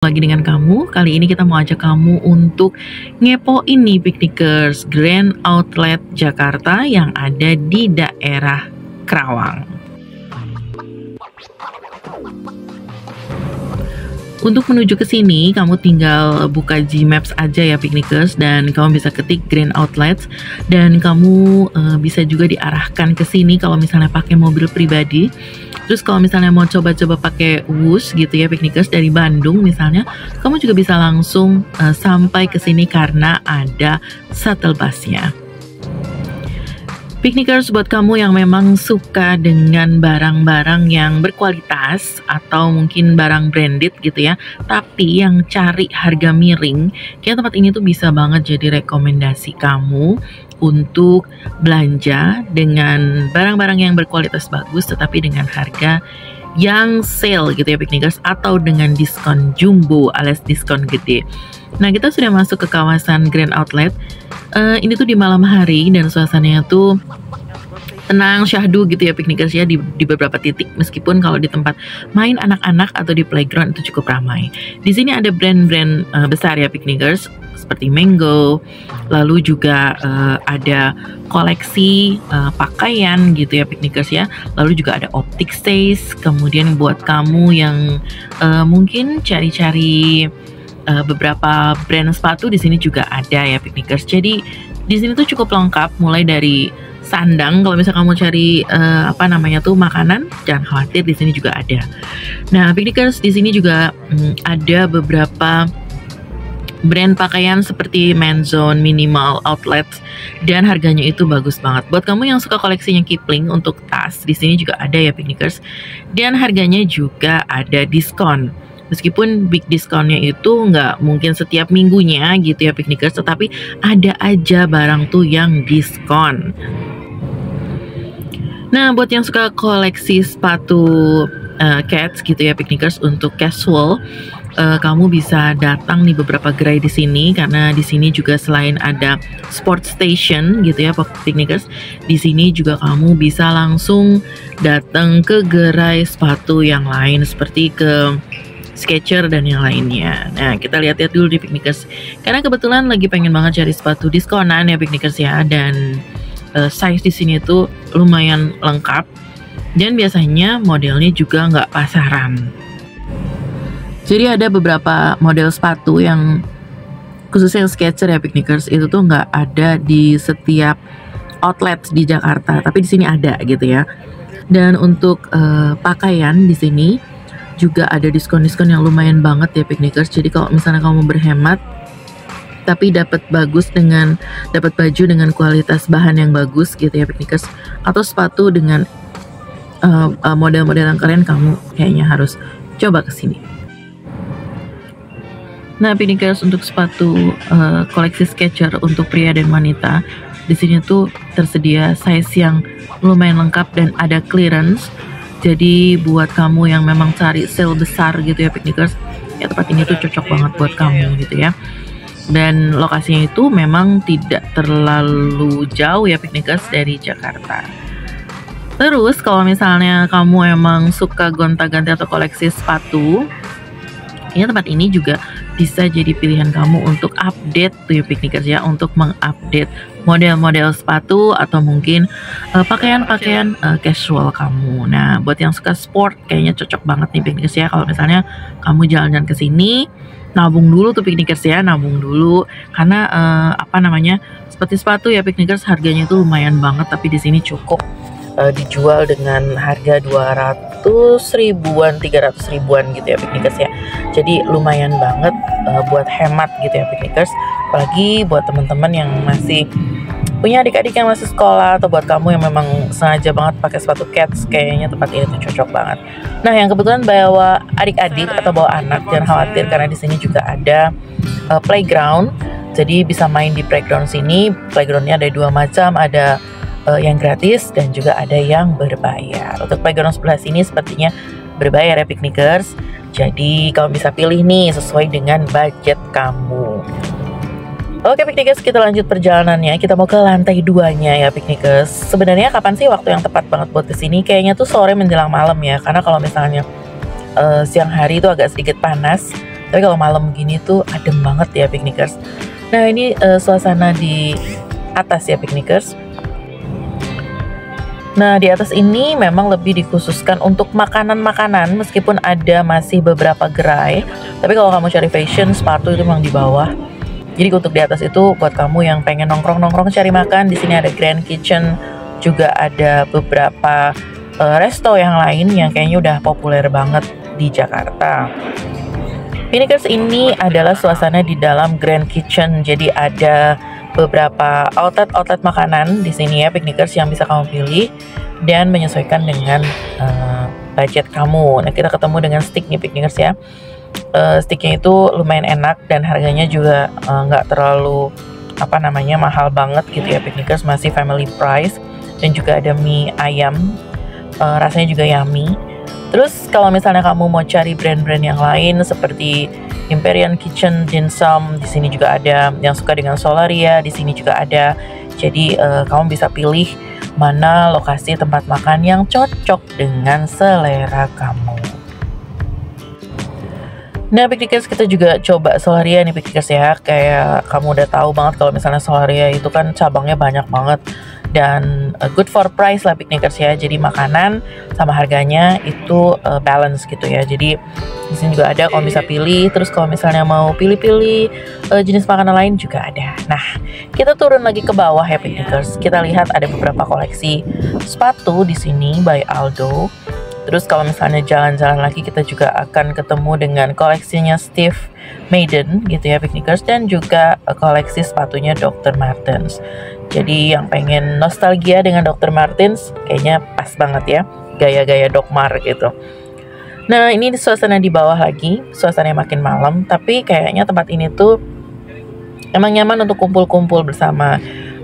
Lagi dengan kamu. Kali ini kita mau ajak kamu untuk ngepoin nih Piknikers, Grand Outlet Jakarta yang ada di daerah Kerawang. Untuk menuju ke sini, kamu tinggal buka Gmaps aja ya Piknikers, dan kamu bisa ketik Grand Outlets, dan kamu bisa juga diarahkan ke sini kalau misalnya pakai mobil pribadi. Terus kalau misalnya mau coba-coba pakai Whoosh gitu ya Piknikers dari Bandung misalnya, kamu juga bisa langsung sampai ke sini karena ada shuttle busnya. Piknikers, buat kamu yang memang suka dengan barang-barang yang berkualitas atau mungkin barang branded gitu ya, tapi yang cari harga miring, kayaknya tempat ini tuh bisa banget jadi rekomendasi kamu untuk belanja dengan barang-barang yang berkualitas bagus tetapi dengan harga yang sale gitu ya Piknikers, atau dengan diskon jumbo alias diskon gede. Nah, kita sudah masuk ke kawasan Grand Outlet. Ini tuh di malam hari dan suasananya tuh tenang, syahdu gitu ya Piknikers ya, di beberapa titik, meskipun kalau di tempat main anak-anak atau di playground itu cukup ramai. Di sini ada brand-brand besar ya Piknikers, seperti Mango, lalu juga ada koleksi pakaian gitu ya Piknikers ya, lalu juga ada Optic Stays. Kemudian buat kamu yang mungkin cari-cari beberapa brand sepatu, di sini juga ada ya Piknikers. Jadi di sini tuh cukup lengkap, mulai dari sandang. Kalau misalnya kamu cari makanan, jangan khawatir, di sini juga ada. Nah Piknikers, di sini juga ada beberapa brand pakaian seperti Menzone, Minimal, Outlet, dan harganya itu bagus banget. Buat kamu yang suka koleksinya Kipling untuk tas, di sini juga ada ya Piknikers, dan harganya juga ada diskon. Meskipun big diskonnya itu nggak mungkin setiap minggunya gitu ya Piknikers, tetapi ada aja barang tuh yang diskon. Nah, buat yang suka koleksi sepatu cats gitu ya Piknikers, untuk casual, kamu bisa datang nih beberapa gerai di sini, karena di sini juga selain ada sport station gitu ya Piknikers, di sini juga kamu bisa langsung datang ke gerai sepatu yang lain seperti ke Skechers dan yang lainnya. Nah, kita lihat-lihat dulu di Piknikers, karena kebetulan lagi pengen banget cari sepatu diskonan ya Piknikers ya, dan size di sini tuh lumayan lengkap, dan biasanya modelnya juga nggak pasaran. Jadi ada beberapa model sepatu yang khususnya yang Skechers ya Piknikers, itu tuh nggak ada di setiap outlet di Jakarta, tapi di sini ada gitu ya. Dan untuk pakaian di sini juga ada diskon-diskon yang lumayan banget ya Piknikers. Jadi kalau misalnya kamu berhemat tapi dapat baju dengan kualitas bahan yang bagus gitu ya Piknikers, atau sepatu dengan model-model yang keren, kamu kayaknya harus coba ke sini. Nah Piknikers, untuk sepatu koleksi Skechers untuk pria dan wanita, di sini tuh tersedia size yang lumayan lengkap dan ada clearance. Jadi buat kamu yang memang cari sale besar gitu ya Piknikers, ya tempat ini tuh cocok banget buat kamu gitu ya. Dan lokasinya itu memang tidak terlalu jauh ya Piknikers dari Jakarta. Terus kalau misalnya kamu emang suka gonta-ganti atau koleksi sepatu, ya tempat ini juga bisa jadi pilihan kamu untuk update tuh ya Piknikers ya, untuk mengupdate model-model sepatu atau mungkin pakaian-pakaian casual kamu. Nah, buat yang suka sport kayaknya cocok banget nih Piknikers ya. Kalau misalnya kamu jalan-jalan ke sini, nabung dulu tuh Piknikers ya, nabung dulu, karena seperti sepatu ya Piknikers, harganya itu lumayan banget, tapi di sini cukup dijual dengan harga 200 ribuan, 300 ribuan gitu ya Piknikers ya. Jadi lumayan banget buat hemat gitu ya Piknikers, apalagi buat teman-teman yang masih punya adik-adik yang masih sekolah, atau buat kamu yang memang sengaja banget pakai sepatu cats, kayaknya tempat ini tuh cocok banget. Nah, yang kebetulan bawa adik-adik atau bawa anak, jangan khawatir karena di sini juga ada playground. Jadi bisa main di playground sini. Playgroundnya ada 2 macam, ada yang gratis dan juga ada yang berbayar. Untuk playground sebelah sini sepertinya berbayar ya Piknikers. Jadi kamu bisa pilih nih sesuai dengan budget kamu. Oke Piknikers, kita lanjut perjalanannya. Kita mau ke lantai 2-nya ya Piknikers. Sebenarnya kapan sih waktu yang tepat banget buat kesini? Kayaknya tuh sore menjelang malam ya. Karena kalau misalnya siang hari itu agak sedikit panas, Tapi kalau malam gini tuh adem banget ya piknikers. Nah ini suasana di atas ya piknikers. Nah di atas ini memang lebih dikhususkan untuk makanan-makanan, meskipun ada masih beberapa gerai. Tapi kalau kamu cari fashion, sepatu itu memang di bawah. Jadi untuk di atas itu buat kamu yang pengen nongkrong-nongkrong cari makan, di sini ada Grand Kitchen, juga ada beberapa resto yang lain yang kayaknya udah populer banget di Jakarta. Piknikers, ini adalah suasana di dalam Grand Kitchen. Jadi ada beberapa outlet makanan di sini ya piknikers yang bisa kamu pilih dan menyesuaikan dengan budget kamu. Nah kita ketemu dengan stick nih piknikers ya. Sticknya itu lumayan enak dan harganya juga nggak terlalu mahal banget gitu ya piknikers, masih family price. Dan juga ada mie ayam, rasanya juga yummy. Terus kalau misalnya kamu mau cari brand-brand yang lain seperti Imperial Kitchen, Dimsum, di sini juga ada. Yang suka dengan Solaria, di sini juga ada. Jadi kamu bisa pilih mana lokasi tempat makan yang cocok dengan selera kamu. Nah piknikers, kita juga coba Solaria nih piknikers ya. Kayak kamu udah tahu banget kalau misalnya Solaria itu kan cabangnya banyak banget dan good for price lah piknikers ya. Jadi makanan sama harganya itu balance gitu ya. Jadi di sini juga ada kalau bisa pilih. Terus kalau misalnya mau pilih-pilih jenis makanan lain juga ada. Nah kita turun lagi ke bawah ya piknikers. Kita lihat ada beberapa koleksi sepatu di sini by Aldo. Terus kalau misalnya jalan-jalan lagi kita juga akan ketemu dengan koleksinya Steve Madden gitu ya piknikers, dan juga koleksi sepatunya Dr. Martens. Jadi yang pengen nostalgia dengan Dr. Martens kayaknya pas banget ya, gaya-gaya Doc Mar gitu. Nah ini suasana di bawah lagi, suasananya makin malam, tapi kayaknya tempat ini tuh emang nyaman untuk kumpul-kumpul bersama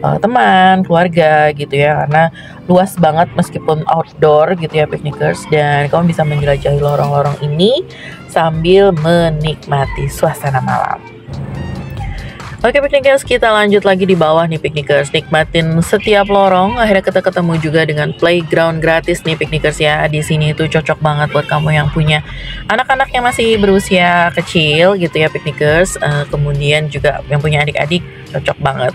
teman, keluarga gitu ya, karena luas banget meskipun outdoor gitu ya piknikers, dan kamu bisa menjelajahi lorong-lorong ini sambil menikmati suasana malam. Oke piknikers, kita lanjut lagi di bawah nih piknikers, nikmatin setiap lorong. Akhirnya kita ketemu juga dengan playground gratis nih piknikers ya. Di sini itu cocok banget buat kamu yang punya anak-anak yang masih berusia kecil gitu ya piknikers. Kemudian juga yang punya adik-adik cocok banget.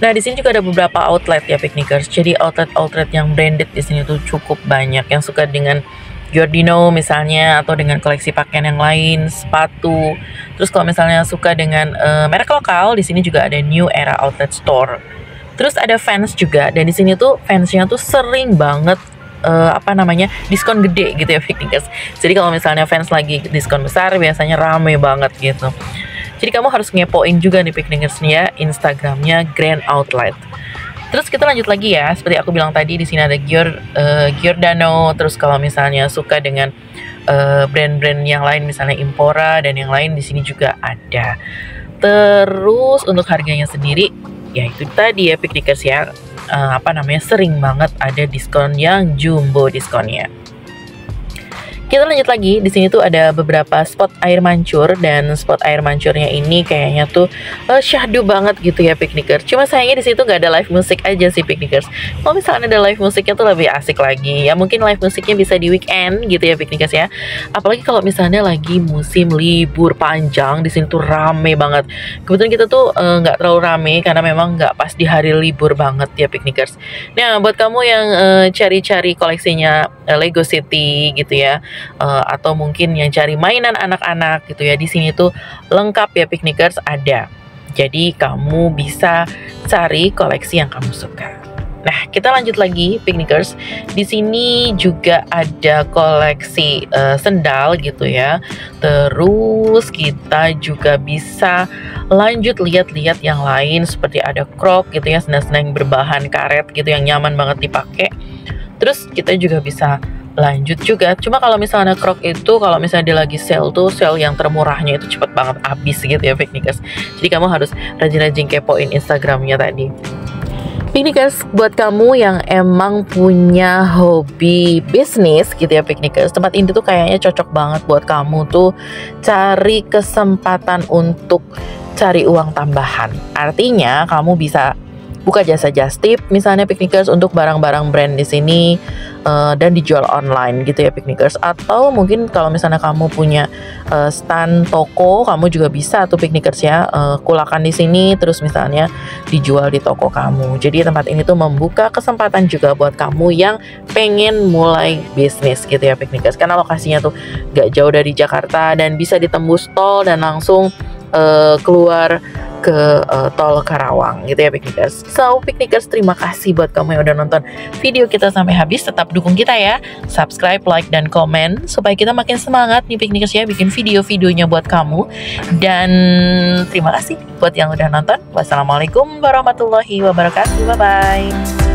Nah di sini juga ada beberapa outlet ya piknikers. Jadi outlet yang branded di sini tuh cukup banyak. Yang suka dengan Giordino misalnya, atau dengan koleksi pakaian yang lain, sepatu. Terus kalau misalnya suka dengan merek lokal, di sini juga ada New Era Outlet Store. Terus ada Vans juga, dan di sini tuh fansnya tuh sering banget diskon gede gitu ya piknikers. Jadi kalau misalnya fans lagi diskon besar biasanya rame banget gitu. Jadi kamu harus ngepoin juga nih piknikers nih ya Instagramnya Grand Outlet. Terus kita lanjut lagi ya, seperti aku bilang tadi di sini ada Giordano. Terus kalau misalnya suka dengan brand-brand yang lain misalnya Impora dan yang lain di sini juga ada. Terus untuk harganya sendiri ya itu tadi ya piknikers ya, sering banget ada diskon yang jumbo diskonnya. Kita lanjut lagi, di sini tuh ada beberapa spot air mancur, dan spot air mancurnya ini kayaknya tuh syahdu banget gitu ya piknikers. Cuma sayangnya di situ nggak ada live music aja sih piknikers. Kalau misalnya ada live musiknya tuh lebih asik lagi. Ya mungkin live musiknya bisa di weekend gitu ya piknikers ya. Apalagi kalau misalnya lagi musim libur panjang, di sini tuh rame banget. Kebetulan kita tuh nggak terlalu rame karena memang nggak pas di hari libur banget ya piknikers. Nah buat kamu yang cari-cari koleksinya Lego City gitu ya, atau mungkin yang cari mainan anak-anak gitu ya, di sini tuh lengkap ya piknikers, ada. Jadi kamu bisa cari koleksi yang kamu suka. Nah, kita lanjut lagi piknikers. Di sini juga ada koleksi sendal gitu ya. Terus kita juga bisa lanjut lihat-lihat yang lain seperti ada Croc gitu ya, sendal-sendal yang berbahan karet gitu yang nyaman banget dipakai. Terus kita juga bisa lanjut juga. Cuma kalau misalnya Croc itu kalau misalnya dia lagi sale tuh, sale yang termurahnya itu cepet banget habis gitu ya piknikers. Jadi kamu harus rajin-rajin kepoin Instagramnya tadi. Piknikers, buat kamu yang emang punya hobi bisnis gitu ya piknikers, tempat ini tuh kayaknya cocok banget buat kamu tuh cari kesempatan untuk cari uang tambahan. Artinya kamu bisa buka jasa just tip misalnya Piknikers untuk barang-barang brand di sini dan dijual online gitu ya Piknikers. Atau mungkin kalau misalnya kamu punya stand toko, kamu juga bisa tuh Piknikers ya kulakan di sini terus misalnya dijual di toko kamu. Jadi tempat ini tuh membuka kesempatan juga buat kamu yang pengen mulai bisnis gitu ya Piknikers, karena lokasinya tuh gak jauh dari Jakarta dan bisa ditembus tol dan langsung keluar ke tol Karawang gitu ya Piknikers. So Piknikers, terima kasih buat kamu yang udah nonton video kita sampai habis. Tetap dukung kita ya, subscribe, like, dan komen supaya kita makin semangat nih Piknikers ya bikin video-videonya buat kamu. Dan terima kasih buat yang udah nonton. Wassalamualaikum warahmatullahi wabarakatuh. Bye bye.